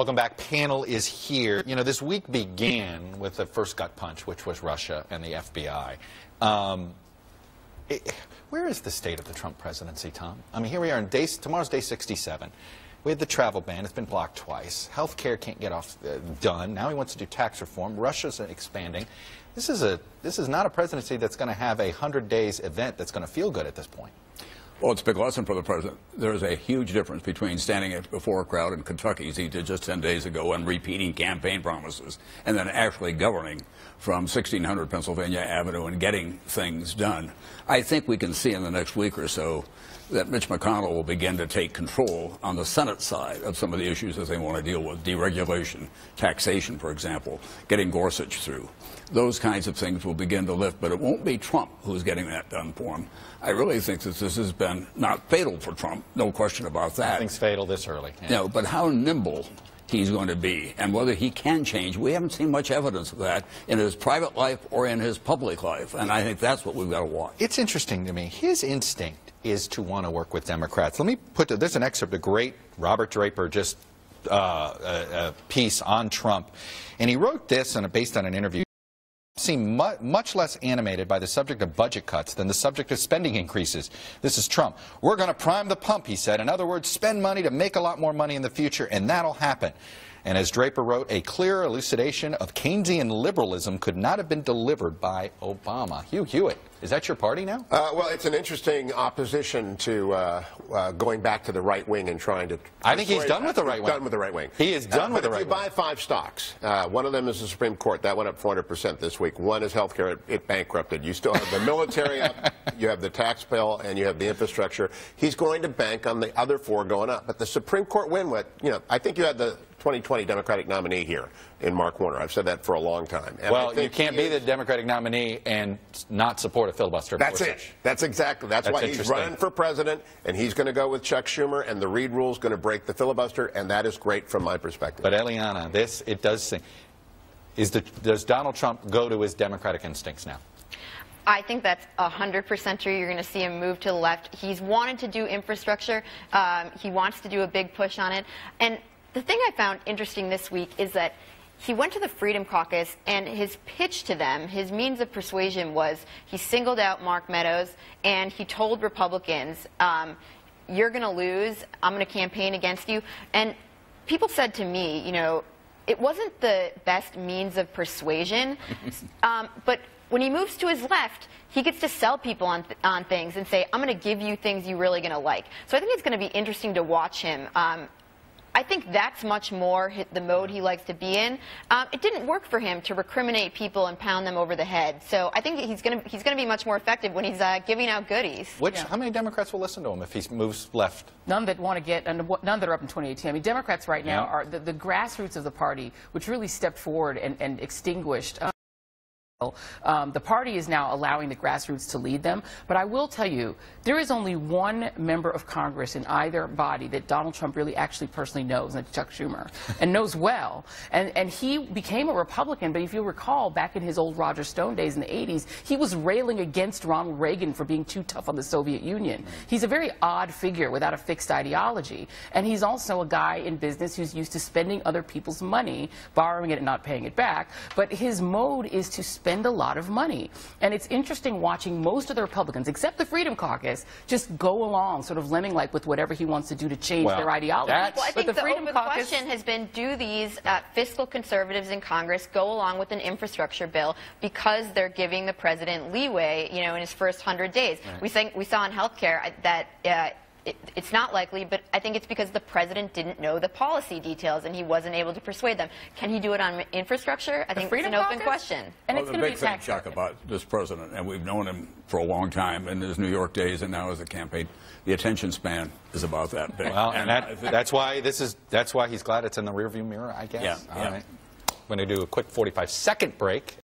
Welcome back. Panel is here. You know, this week began with the first gut punch, which was Russia and the FBI. Where is the state of the Trump presidency, Tom? I mean, here we are, tomorrow's day 67. We had the travel ban. It's been blocked twice. Health care can't get done. Now he wants to do tax reform. Russia's expanding. This is not a presidency that's going to have a 100 days event that's going to feel good at this point. Well, it's a big lesson for the president. There's a huge difference between standing before a crowd in Kentucky, as he did just 10 days ago, and repeating campaign promises, and then actually governing from 1600 Pennsylvania Avenue and getting things done. I think we can see in the next week or so that Mitch McConnell will begin to take control on the Senate side of some of the issues that they want to deal with. Deregulation, taxation, for example, getting Gorsuch through. Those kinds of things will begin to lift, but it won't be Trump who's getting that done for him. I really think that this has been not fatal for Trump, no question about that. Nothing's fatal this early. Yeah. No, but how nimble he's going to be and whether he can change. We haven't seen much evidence of that in his private life or in his public life, and I think that's what we've got to watch. It's interesting to me. His instinct is to want to work with Democrats. Let me put there's an excerpt, a great Robert Draper just a piece on Trump, and he wrote this based on an interview. Seem much less animated by the subject of budget cuts than the subject of spending increases. This is Trump. We're going to prime the pump, he said. In other words, spend money to make a lot more money in the future, and that'll happen. And as Draper wrote, a clear elucidation of Keynesian liberalism could not have been delivered by Obama. Hugh Hewitt, is that your party now? Well, it's an interesting opposition to going back to the right wing and trying to... I think he's done with the right wing. Done with the right wing. He is done with the right wing. If you buy 5 stocks, one of them is the Supreme Court. That went up 400% this week. One is healthcare. It bankrupted. You still have the military up, you have the tax bill, and you have the infrastructure. He's going to bank on the other 4 going up. But the Supreme Court win, I think you had the 2020 Democratic nominee here in Mark Warner. I've said that for a long time. And well, you can't be the Democratic nominee and not support a filibuster. That's it. That's why he's running for president, and he's going to go with Chuck Schumer, and the Reid rule is going to break the filibuster, and that is great from my perspective. But Eliana, it does sing. Does Donald Trump go to his Democratic instincts now? I think that's 100% true. You're going to see him move to the left. He's wanted to do infrastructure. He wants to do a big push on it. And the thing I found interesting this week is that he went to the Freedom Caucus, and his pitch to them, his means of persuasion was he singled out Mark Meadows, and he told Republicans, you're going to lose, I'm going to campaign against you. And people said to me, it wasn't the best means of persuasion, but when he moves to his left, he gets to sell people on things and say, I'm going to give you things you're really going to like. So I think it's going to be interesting to watch him. I think that's much more the mode he likes to be in. It didn't work for him to recriminate people and pound them over the head. So I think he's going to be much more effective when he's giving out goodies. How many Democrats will listen to him if he moves left? None that want to get, and none that are up in 2018. I mean, Democrats right now are the grassroots of the party, which really stepped forward and extinguished. The party is now allowing the grassroots to lead them. But I will tell you, there is only one member of Congress in either body that Donald Trump really actually personally knows, and that's Chuck Schumer, and knows well. And he became a Republican, but if you recall, back in his old Roger Stone days in the 80s, he was railing against Ronald Reagan for being too tough on the Soviet Union. He's a very odd figure without a fixed ideology. And he's also a guy in business who's used to spending other people's money, borrowing it and not paying it back. But his mode is to spend a lot of money. And it's interesting watching most of the Republicans, except the Freedom Caucus, just go along sort of lemming-like with whatever he wants to do to change their ideology. Well, I think the Freedom Caucus question has been, do these fiscal conservatives in Congress go along with an infrastructure bill because they're giving the president leeway, in his first 100 days? Right. We saw in health care that it's not likely, but I think it's because the president didn't know the policy details and he wasn't able to persuade them. Can he do it on infrastructure? I think it's an open question. And it's going to be the big thing, Chuck, about this president, and we've known him for a long time in his New York days and now as a campaign, the attention span is about that big. Well, and that's why he's glad it's in the rearview mirror, I guess. Yeah. All right. We're going to do a quick 45-second break.